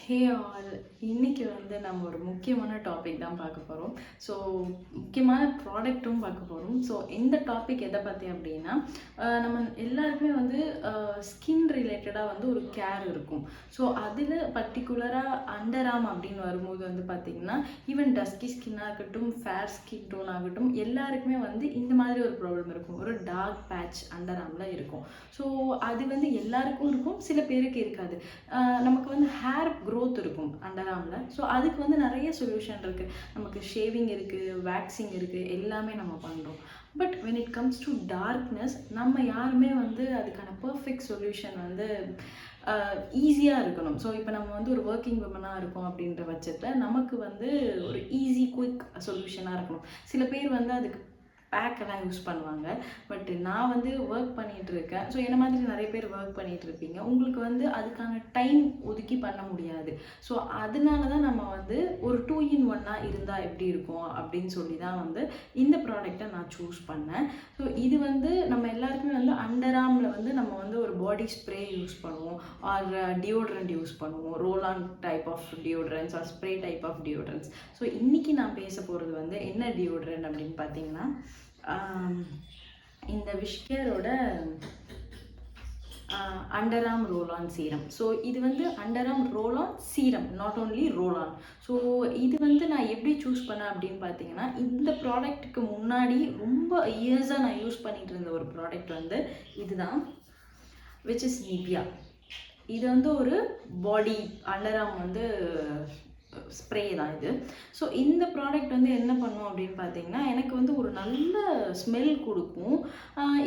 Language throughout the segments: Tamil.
ஹே ஆல், இன்னைக்கு வந்து நம்ம ஒரு முக்கியமான டாபிக் தான் பார்க்க போகிறோம். ஸோ முக்கியமான ப்ராடக்ட்டும் பார்க்க போகிறோம். ஸோ இந்த டாபிக் எதை பற்றி அப்படின்னா, நம்ம எல்லாருக்குமே வந்து ஸ்கின் ரிலேட்டடாக வந்து ஒரு கேர் இருக்கும். ஸோ அதில் பர்டிகுலராக அண்டர் ஆர்ம் அப்படின்னு வரும்போது வந்து பார்த்திங்கன்னா, ஈவன் டஸ்கி ஸ்கின்னாக இருக்கட்டும், ஃபேர் ஸ்கின் டோன் ஆகட்டும், எல்லாருக்குமே வந்து இந்த மாதிரி ஒரு ப்ராப்ளம் இருக்கும். ஒரு டார்க் பேட்ச் அண்டர் ஆர்மில் இருக்கும். ஸோ அது வந்து எல்லாருக்கும் இருக்கும், சில பேருக்கு இருக்காது. நமக்கு வந்து ஹேர் க்ரோத் இருக்கும் அண்டர் ஆர்மில். ஸோ அதுக்கு வந்து நிறைய சொல்யூஷன் இருக்குது. நமக்கு ஷேவிங் இருக்குது, வேக்சிங் இருக்குது, எல்லாமே நம்ம பண்ணுறோம். But when it comes to darkness, நம்ம யாருமே வந்து அதுக்கான பர்ஃபெக்ட் சொல்யூஷன் வந்து ஈஸியாக இருக்கணும். ஸோ இப்போ நம்ம வந்து ஒரு ஒர்க்கிங் விமனாக இருக்கோம் அப்படின்ற பட்சத்தில் நமக்கு வந்து ஒரு ஈஸி குயிக் சொல்யூஷனாக இருக்கணும். சில பேர் வந்து அதுக்கு பேக்கெல்லாம் யூஸ் பண்ணுவாங்க. பட் நான் வந்து ஒர்க் பண்ணிகிட்டு இருக்கேன். ஸோ என்ன மாதிரி நிறைய பேர் ஒர்க் பண்ணிகிட்டு இருப்பீங்க. உங்களுக்கு வந்து அதுக்கான டைம் ஒதுக்கி பண்ண முடியாது. ஸோ அதனால தான் நம்ம வந்து ஒரு 2-in-1 இருந்தால் எப்படி இருக்கும் அப்படின்னு சொல்லி தான் வந்து இந்த ப்ராடக்டை நான் சூஸ் பண்ணேன். ஸோ இது வந்து நம்ம எல்லாருக்குமே வந்து அண்டர் ஆர்மில் வந்து நம்ம வந்து ஒரு பாடி ஸ்ப்ரே யூஸ் பண்ணுவோம், ஆர் டியோட்ரண்ட் யூஸ் பண்ணுவோம், roll on type of deodorants or spray type of deodorants. So இன்றைக்கி நான் பேச போகிறது வந்து என்ன டியோட்ரண்ட் அப்படின்னு பார்த்தீங்கன்னா, இந்த விஷ்கேரோட under arm roll on serum. So இது வந்து under arm roll on serum, not only roll on. So இது வந்து நான் எப்படி சூஸ் பண்ணேன் அப்படின்னு பார்த்தீங்கன்னா, இந்த ப்ராடக்ட்டுக்கு முன்னாடி ரொம்ப இயர்ஸாக நான் யூஸ் பண்ணிகிட்டு இருந்த ஒரு ப்ராடக்ட் வந்து இதுதான், விச் இஸ் நிவ்யா. இது வந்து ஒரு பாடி அண்டர் ஆர்ம் வந்து ஸ்ப்ரே தான் இது. ஸோ இந்த ப்ராடக்ட் வந்து என்ன பண்ணும் அப்படின்னு பார்த்தீங்கன்னா, எனக்கு வந்து ஒரு நல்ல ஸ்மெல் கொடுக்கும்.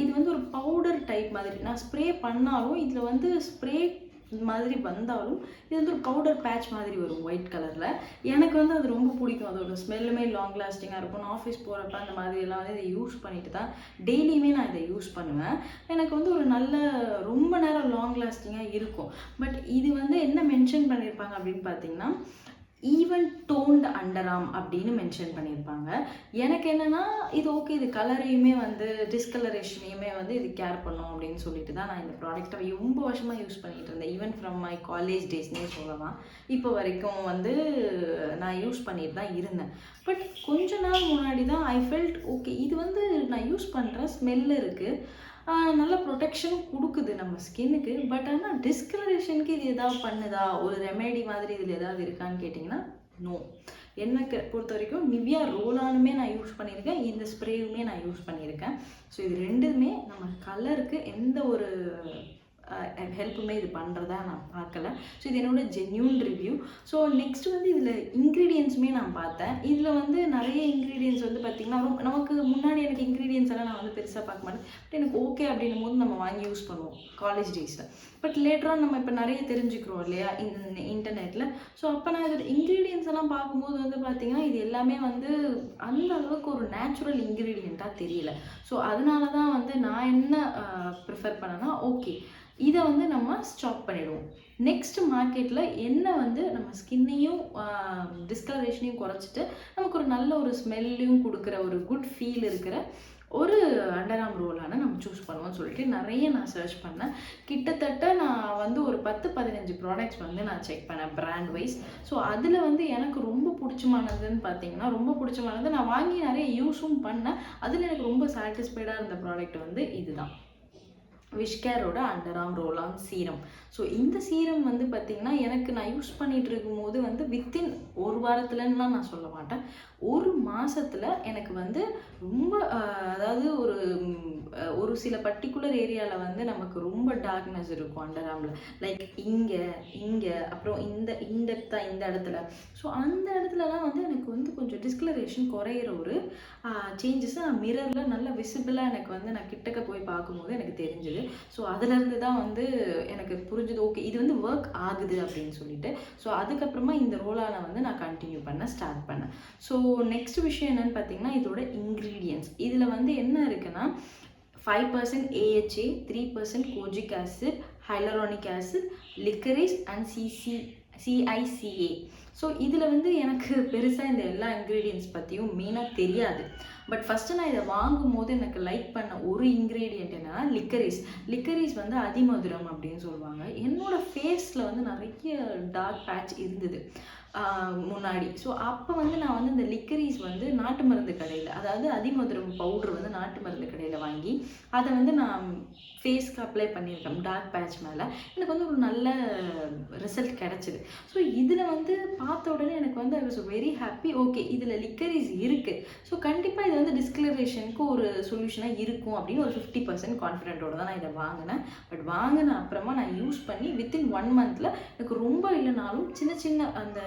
இது வந்து ஒரு பவுடர் டைப் மாதிரி. நான் ஸ்ப்ரே பண்ணாலும் இதில் வந்து ஸ்ப்ரே மாதிரி வந்தாலும் இது வந்து ஒரு பவுடர் பேட்ச் மாதிரி வரும் ஒயிட் கலரில். எனக்கு வந்து அது ரொம்ப பிடிக்கும். அதோட ஸ்மெல்லுமே லாங் லாஸ்டிங்காக இருக்கும். நான் ஆஃபீஸ் போகிறப்ப அந்த மாதிரி எல்லாம் வந்து இதை யூஸ் பண்ணிட்டு தான் டெய்லியுமே நான் இதை யூஸ் பண்ணுவேன். எனக்கு வந்து ஒரு நல்ல ரொம்ப நேரம் லாங் லாஸ்டிங்காக இருக்கும். பட் இது வந்து என்ன மென்ஷன் பண்ணியிருப்பாங்க அப்படின்னு பார்த்தீங்கன்னா, ஈவன் டோன்டு அண்டர் ஆர்ம் அப்படின்னு மென்ஷன் பண்ணியிருப்பாங்க. எனக்கு என்னென்னா, இது ஓகே, இது கலரையுமே வந்து டிஸ்கலரேஷனையுமே வந்து இது கேர் பண்ணும் அப்படின்னு சொல்லிட்டு தான் நான் இந்த ப்ராடக்டை ரொம்ப வருஷமாக யூஸ் பண்ணிகிட்டு இருந்தேன். ஈவன் ஃப்ரம் மை காலேஜ் டேஸ்னே சொல்லலாம். இப்போ வரைக்கும் வந்து நான் யூஸ் பண்ணிட்டு தான் இருந்தேன். பட் கொஞ்ச நாள் முன்னாடி தான் ஐ ஃபெல்ட் ஓகே, இது வந்து நான் யூஸ் பண்ணுறேன், ஸ்மெல் இருக்குது, நல்ல ப்ரொடெக்ஷனும் கொடுக்குது நம்ம ஸ்கின்னுக்கு. பட் ஆனால் டிஸ்கலரேஷனுக்கு இது எதாவது பண்ணுதா, ஒரு ரெமெடி மாதிரி இதில் எதாவது இருக்கான்னு கேட்டிங்கன்னா, நோ. எனக்கு பொறுத்த வரைக்கும் நிவ்யா ரோலானுமே நான் யூஸ் பண்ணியிருக்கேன், இந்த ஸ்ப்ரேயுமே நான் யூஸ் பண்ணியிருக்கேன். ஸோ இது ரெண்டுமே நம்ம கலருக்கு எந்த ஒரு ஹெல்ப்புமே இது பண்ணுறதா நான் பார்க்கல. ஸோ இது என்னோட ஜென்யூன் ரிவ்யூ. ஸோ நெக்ஸ்ட் வந்து இதில் இன்க்ரீடியன்ஸுமே நான் பார்த்தேன். இதில் வந்து நிறைய இன்க்ரீடியன்ஸ் வந்து பார்த்திங்கன்னா, நமக்கு முன்னாடி எனக்கு இன்க்ரீடியன்ஸ் எல்லாம் நான் வந்து பெருசாக பார்க்க மாட்டேன். பட் எனக்கு ஓகே அப்படின்னும் போது நம்ம வாங்கி யூஸ் பண்ணுவோம் காலேஜ் டேஸில். பட் லேட்டராக நம்ம இப்போ நிறைய தெரிஞ்சுக்கிறோம் இல்லையா இந்த இன்டர்நெட்டில். ஸோ அப்போ நான் இதோட இன்க்ரீடியன்ஸ் எல்லாம் பார்க்கும்போது வந்து பார்த்திங்கன்னா, இது எல்லாமே வந்து அந்த அளவுக்கு ஒரு நேச்சுரல் இன்க்ரீடியண்ட்டாக தெரியல. ஸோ அதனால தான் வந்து நான் என்ன ப்ரிஃபர் பண்ணேன்னா, ஓகே இதை வந்து நம்ம ஸ்டாப் பண்ணிடுவோம். நெக்ஸ்ட் மார்க்கெட்டில் என்ன வந்து நம்ம ஸ்கின்னையும் டிஸ்கலரேஷனையும் குறைச்சிட்டு நமக்கு ஒரு நல்ல ஒரு ஸ்மெல்லையும் கொடுக்குற ஒரு குட் ஃபீல் இருக்கிற ஒரு அண்டர் ஆர்ம் ரோலான நம்ம சூஸ் பண்ணுவோம்னு சொல்லிட்டு நிறைய நான் சர்ச் பண்ணேன். கிட்டத்தட்ட நான் வந்து ஒரு 10-15 ப்ராடக்ட்ஸ் வந்து நான் செக் பண்ணேன் பிராண்ட் வைஸ். ஸோ அதில் வந்து எனக்கு ரொம்ப பிடிச்சமானதுன்னு பார்த்தீங்கன்னா, ரொம்ப பிடிச்சமானது நான் வாங்கி நிறைய யூஸும் பண்ணேன். அதில் எனக்கு ரொம்ப சாட்டிஸ்ஃபைடாக இருந்த ப்ராடக்ட் வந்து இதுதான், விஷ்கேரோட under arm roll on serum. So இந்த சீரம் வந்து பார்த்திங்கன்னா, எனக்கு நான் யூஸ் பண்ணிகிட்டு இருக்கும்போது வந்து வித்தின் ஒரு வாரத்துலன்னா நான் சொல்ல மாட்டேன், ஒரு மாதத்தில் எனக்கு வந்து ரொம்ப அதாவது ஒரு சில பர்டிகுலர் ஏரியாவில் வந்து நமக்கு ரொம்ப டார்க்னஸ் இருக்கும் அண்டர் ஆர்மில். லைக் இங்கே அப்புறம் இந்த இன்டெப்த்தாக இந்த இடத்துல. ஸோ அந்த இடத்துலலாம் வந்து எனக்கு வந்து கொஞ்சம் டிஸ்கலரேஷன் குறையிற ஒரு சேஞ்சஸ் நான் மிரரில் நல்லா விசிபிளாக எனக்கு வந்து நான் கிட்டக்க போய் பார்க்கும்போது எனக்கு தெரிஞ்சுது. ஸோ அதுலேருந்து தான் வந்து எனக்கு புரிஞ்சுது, ஓகே இது வந்து ஒர்க் ஆகுது அப்படின்னு சொல்லிட்டு. ஸோ அதுக்கப்புறமா இந்த ரோலான வந்து நான் கண்டினியூ பண்ண ஸ்டார்ட் பண்ணேன். ஸோ நெக்ஸ்ட் விஷயம் என்னென்னு பார்த்தீங்கன்னா, இதோட இன்க்ரீடியன்ட்ஸ். இதில் வந்து என்ன இருக்குன்னா, 5% AHA, 3% kojic acid, hyaluronic acid, liquorice and CC CICA. So இதில் வந்து எனக்கு பெருசாக இந்த எல்லா இன்க்ரீடியன்ட்ஸ் பற்றியும் மெயினாக தெரியாது. பட் ஃபஸ்ட்டு நான் இதை வாங்கும்போது எனக்கு லைக் பண்ண ஒரு இன்க்ரீடியன்ட் என்னென்னா லிக்கரிஸ். லிக்கரிஸ் வந்து அதிமதுரம் அப்படின்னு சொல்லுவாங்க. என்னோடய ஃபேஸில் வந்து நிறைய டார்க் பேட்ச் இருந்தது முன்னாடி. ஸோ அப்போ வந்து நான் வந்து இந்த லிக்கரிஸ் வந்து நாட்டு மருந்து கடையில், அதாவது அதிமதுரம் பவுட்ரு வந்து நாட்டு மருந்து கடையில் வாங்கி அதை வந்து நான் ஃபேஸ்க்கு அப்ளை பண்ணியிருக்கேன் டார்க் பேட்ச் மேலே. எனக்கு வந்து ஒரு நல்ல ரிசல்ட் கிடச்சிது. ஸோ இதில் வந்து பார்த்த உடனே எனக்கு வந்து I was very happy. Okay, இதில் லிக்கரிஸ் இருக்குது, ஸோ கண்டிப்பாக இது வந்து டிஸ்கலரேஷனுக்கு ஒரு சொல்யூஷனாக இருக்கும் அப்படின்னு ஒரு 50% கான்ஃபிடென்ட்டோட தான் நான் இதை வாங்கினேன். பட் வாங்கின அப்புறமா நான் யூஸ் பண்ணி வித்தின் 1 மந்தில் எனக்கு ரொம்ப இல்லைனாலும் சின்ன சின்ன அந்த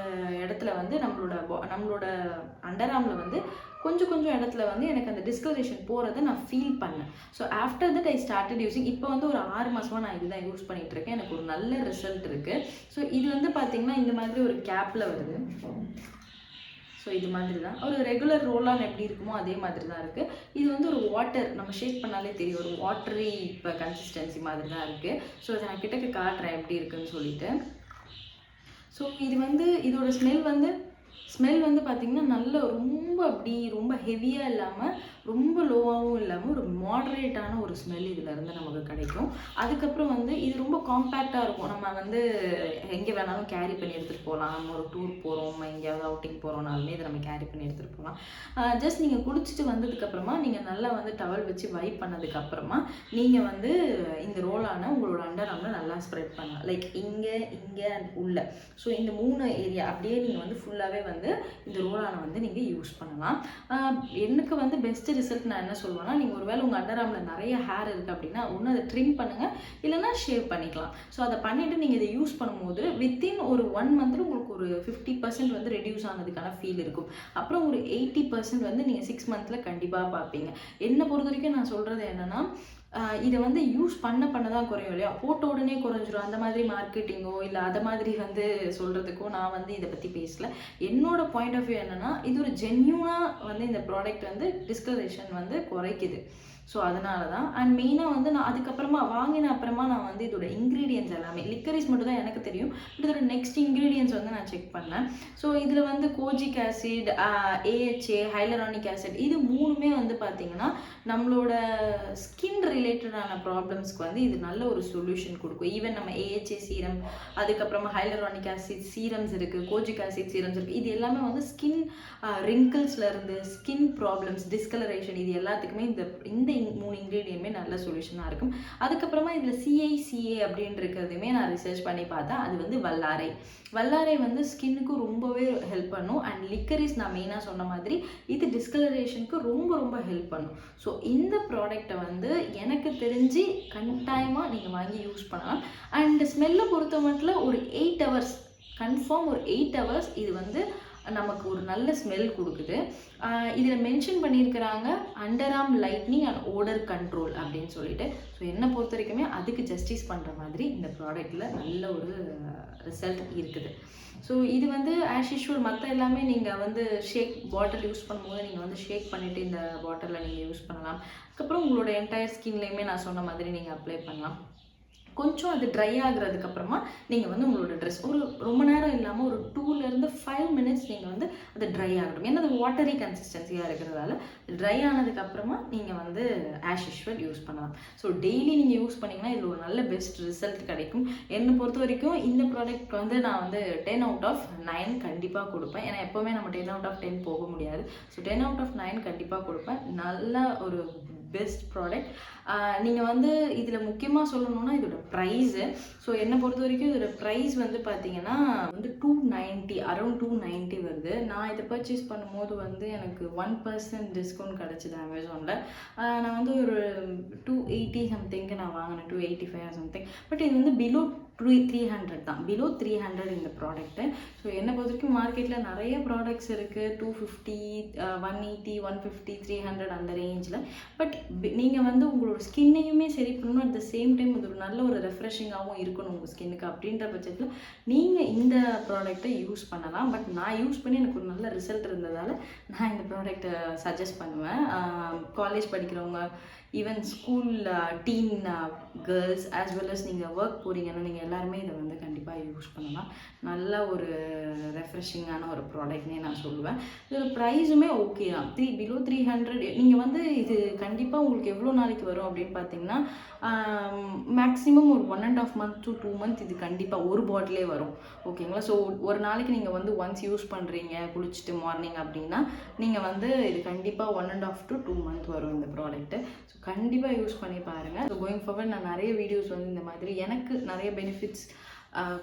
இடத்துல வந்து நம்மளோட அண்டர் ஆர்மில் வந்து கொஞ்சம் கொஞ்சம் இடத்துல வந்து எனக்கு அந்த டிஸ்கலரேஷன் போகிறத நான் ஃபீல் பண்ணேன். So after that I started using. இப்போ வந்து ஒரு 6 மாதமாக நான் இதுதான் யூஸ் பண்ணிகிட்ருக்கேன். எனக்கு ஒரு நல்ல ரிசல்ட் இருக்குது. ஸோ இது வந்து பார்த்திங்கன்னா இந்த மாதிரி ஒரு கேப்பில் வருது. ஸோ இது மாதிரி தான் ஒரு ரெகுலர் ரோலான் எப்படி இருக்குமோ அதே மாதிரி தான் இருக்குது. இது வந்து ஒரு வாட்டர், நம்ம ஷேக் பண்ணாலே தெரியும், ஒரு வாட்டரி இப்போ கன்சிஸ்டன்சி மாதிரி தான் இருக்குது. ஸோ அதை நான் கிட்டக்க காட்டுறேன் எப்படி இருக்குன்னு சொல்லிட்டு. ஸோ இது வந்து இதோட ஸ்மெல் வந்து பார்த்திங்கன்னா நல்ல ரொம்ப ஹெவியாக இல்லாமல் ரொம்ப லோவாகவும் இல்லாமல் ஒரு மாடரேட்டான ஒரு ஸ்மெல் இதிலேருந்து நமக்கு கிடைக்கும். அதுக்கப்புறம் வந்து இது ரொம்ப காம்பேக்டாக இருக்கும். நம்ம வந்து எங்கே வேணாலும் கேரி பண்ணி எடுத்துகிட்டு போகலாம். நம்ம ஒரு டூர் போகிறோம், எங்கேயாவது அவுட்டிங் போகிறோம்னாலுமே இதை நம்ம கேரி பண்ணி எடுத்துகிட்டு போகலாம். ஜஸ்ட் நீங்கள் குடிச்சிட்டு வந்ததுக்கப்புறமா நீங்கள் நல்லா வந்து டவல் வச்சு வைப் பண்ணதுக்கப்புறமா நீங்கள் வந்து இந்த ரோலான உங்களோட அண்டர் ஆர்மில் நல்லா ஸ்ப்ரெட் பண்ணலாம். லைக் இங்கே அண்ட் உள்ள. ஸோ இந்த 3 ஏரியா அப்படியே நீங்கள் வந்து ஃபுல்லாகவே வந்து இந்த ரோலான வந்து நீங்கள் யூஸ் பண்ணலாம். எனக்கு வந்து பெஸ்ட் ரிசல்ட் நான் என்ன சொல்லுவேன்னா, நீங்கள் ஒருவேளை உங்கள் அண்டர் ஆர்மில் நிறைய ஹேர் இருக்குது அப்படின்னா ஒன்று அதை ட்ரிம் பண்ணுங்கள், இல்லைனா ஷேவ் பண்ணிக்கலாம். ஸோ அதை பண்ணிவிட்டு நீங்கள் இதை யூஸ் பண்ணும்போது வித்தின் ஒரு 1 மந்தில் உங்களுக்கு ஒரு 50% வந்து ரெடியூஸ் ஆனதுக்கான ஃபீல் இருக்கும். அப்புறம் ஒரு 80% வந்து நீங்கள் 6 மந்தில் கண்டிப்பாக பார்ப்பீங்க. என்னை பொறுத்த வரைக்கும் நான் சொல்கிறது என்னென்னா, இதை வந்து யூஸ் பண்ண தான் குறையும் இல்லையா, போட்ட உடனே குறைஞ்சிரும். அந்த மாதிரி மார்க்கெட்டிங்கோ இல்லை அதை மாதிரி வந்து சொல்கிறதுக்கோ நான் வந்து இதை பற்றி பேசல. என்னோட பாயிண்ட் ஆஃப் வியூ என்னென்னா, இது ஒரு ஜென்யூனாக வந்து இந்த ப்ராடக்ட் வந்து டிஸ்கலரேஷன் வந்து குறைக்குது. ஸோ அதனால தான். அண்ட் மெயினாக வந்து நான் அதுக்கப்புறமா வாங்கின அப்புறமா நான் வந்து இதோட இன்க்ரீடியன்ஸ் எல்லாமே, லிக்கரிஸ் மட்டும் தான் எனக்கு தெரியும், பட் இதோட நெக்ஸ்ட் இன்க்ரீடியன்ஸ் வந்து நான் செக் பண்ணேன். ஸோ இதில் வந்து kojic acid, AHA, hyaluronic acid, இது 3மே வந்து பார்த்திங்கன்னா நம்மளோட ஸ்கின் ரிலேட்டடான ப்ராப்ளம்ஸ்க்கு வந்து இது நல்ல ஒரு சொல்யூஷன் கொடுக்கும். ஈவன் நம்ம AHA சீரம், அதுக்கப்புறமா ஹைலரானிக் ஆசிட் சீரம்ஸ் இருக்குது, கோஜிக் ஆசிட் சீரம்ஸ் இருக்குது. இது எல்லாமே வந்து ஸ்கின் ரிங்கிள்ஸ்லேருந்து ஸ்கின் ப்ராப்ளம்ஸ், டிஸ்கலரேஷன், இது எல்லாத்துக்குமே இந்த 3 இன்க்ரீடியன்ட்மே நல்ல சொல்யூஷனாக இருக்கும். அதுக்கப்புறமா இதில் CICA அப்படின்னு இருக்கிறதுமே நான் ரிசர்ச் பண்ணி பார்த்தேன். அது வந்து வல்லாரை வந்து ஸ்கின்னுக்கு ரொம்பவே ஹெல்ப் பண்ணும். அண்ட் லிக்கரிஸ் நான் மெயினாக சொன்ன மாதிரி இது டிஸ்கலரேஷனுக்கு ரொம்ப ஹெல்ப் பண்ணும். ஸோ இந்த ப்ராடக்டை வந்து எனக்கு தெரிஞ்சு கட்டாயமாக நீங்கள் வாங்கி யூஸ் பண்ணலாம். அண்ட் ஸ்மெல்லை பொறுத்த மட்டும் ஒரு 8 ஹவர்ஸ் கன்ஃபார்ம், ஒரு 8 ஹவர்ஸ் இது வந்து நமக்கு ஒரு நல்ல ஸ்மெல் கொடுக்குது. இதில் மென்ஷன் பண்ணியிருக்கிறாங்க under arm lightening and odour control அப்படின்னு சொல்லிட்டு. ஸோ என்னை பொறுத்த வரைக்குமே அதுக்கு ஜஸ்டிஸ் பண்ணுற மாதிரி இந்த ப்ராடக்டில் நல்ல ஒரு ரிசல்ட் இருக்குது. ஸோ இது வந்து ஆஸ் யூஷுவல் மற்ற எல்லாமே நீங்கள் வந்து ஷேக் பாட்டில் யூஸ் பண்ணும்போது நீங்கள் வந்து ஷேக் பண்ணிவிட்டு இந்த பாட்டிலில் நீங்கள் யூஸ் பண்ணலாம். அதுக்கப்புறம் உங்களோட என்டையர் ஸ்கின்லேயுமே நான் சொன்ன மாதிரி நீங்கள் அப்ளை பண்ணலாம். கொஞ்சம் அது ட்ரை ஆகுறதுக்கப்புறமா நீங்கள் வந்து உங்களோட ட்ரெஸ் ஒரு ரொம்ப நேரம் இல்லாமல் ஒரு 2-5 மினிட்ஸ் நீங்கள் வந்து அது ட்ரை ஆகணும். ஏன்னா அது வாட்டரி கன்சிஸ்டன்சியாக இருக்கிறதால ட்ரை ஆனதுக்கப்புறமா நீங்கள் வந்து ஆஸ் யூஷுவல் யூஸ் பண்ணலாம். ஸோ டெய்லி நீங்கள் யூஸ் பண்ணிங்கன்னா இதில் ஒரு நல்ல பெஸ்ட் ரிசல்ட் கிடைக்கும். என்னை பொறுத்த வரைக்கும் இந்த ப்ராடக்ட் வந்து நான் வந்து 10/9 கண்டிப்பாக கொடுப்பேன். ஏன்னா எப்போவுமே நம்ம 10/10 போக முடியாது. ஸோ 10/9 கண்டிப்பாக கொடுப்பேன். நல்ல ஒரு பெஸ்ட் ப்ராடக்ட். நீங்கள் வந்து இதில் முக்கியமாக சொல்லணும்னா இதோட ப்ரைஸு. ஸோ என்னை பொறுத்த வரைக்கும் இதோட ப்ரைஸ் வந்து பார்த்தீங்கன்னா வந்து 290, அரௌண்ட் 290 வருது. நான் இதை பர்ச்சேஸ் பண்ணும்போது வந்து எனக்கு 1% டிஸ்கவுண்ட் கிடச்சிது அமேசானில். நான் வந்து ஒரு 280 சம்திங்க்கு நான் வாங்கினேன், 285 சம்திங். பட் இது வந்து பிலோ 300 தான், பிலோ 300 இந்த ப்ராடக்ட்டு. ஸோ என்னை பொறுத்த வரைக்கும் மார்க்கெட்டில் நிறைய ப்ராடக்ட்ஸ் இருக்குது, 250, 180, 150, 300 அந்த ரேஞ்சில். பட் நீங்கள் வந்து உங்களோட ஸ்கின்னையுமே சரி பண்ணணும், அட் த சேம் டைம் அது ஒரு நல்ல ஒரு ரெஃப்ரெஷிங்காகவும் இருக்கணும் உங்கள் ஸ்கின்னுக்கு. அப்படின்ற பட்சத்தில் நீங்கள் இந்த ப்ராடக்டை யூஸ் பண்ணலாம். பட் நான் யூஸ் பண்ணி எனக்கு ஒரு நல்ல ரிசல்ட் இருந்ததால் நான் இந்த ப்ராடக்டை சஜஸ்ட் பண்ணுவேன். காலேஜ் படிக்கிறவங்க even school teen girls as well as நீங்கள் ஒர்க் போகிறீங்கன்னா நீங்கள் எல்லாருமே இதை வந்து கண்டிப்பாக யூஸ் பண்ணலாம். நல்ல ஒரு ரெஃப்ரெஷிங்கான ஒரு ப்ராடக்ட்னே நான் சொல்லுவேன். இதோட ப்ரைஸுமே ஓகே தான். பிலோ 300. நீங்கள் வந்து இது கண்டிப்பாக உங்களுக்கு எவ்வளோ நாளைக்கு வரும் அப்படின்னு பார்த்தீங்கன்னா மேக்ஸிமம் ஒரு 1.5 month to 2 month இது கண்டிப்பாக ஒரு பாட்டிலே வரும். ஓகேங்களா? ஸோ ஒரு நாளைக்கு நீங்கள் வந்து ஒன்ஸ் யூஸ் பண்ணுறீங்க குளிச்சுட்டு மார்னிங் அப்படின்னா நீங்கள் வந்து இது கண்டிப்பாக 1.5 to 2 month வரும் இந்த ப்ராடக்ட்டு. ஸோ கண்டிப்பாக யூஸ் பண்ணி பாருங்கள். ஸோ கோயிங் ஃபார்வர்ட் நான் நிறைய வீடியோஸ் வந்து இந்த மாதிரி எனக்கு நிறைய பெனிஃபிட்ஸ்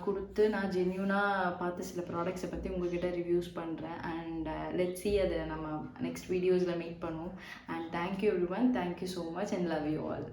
கொடுத்து நான் ஜென்யூனாக பார்த்து சில ப்ராடக்ட்ஸை பற்றி உங்கள்கிட்ட ரிவ்யூஸ் பண்ணுறேன். அண்ட் லெட்ஸ் சி அதை நம்ம நெக்ஸ்ட் வீடியோஸில் மீட் பண்ணுவோம். And thank you every one. Thank you so much and love you all.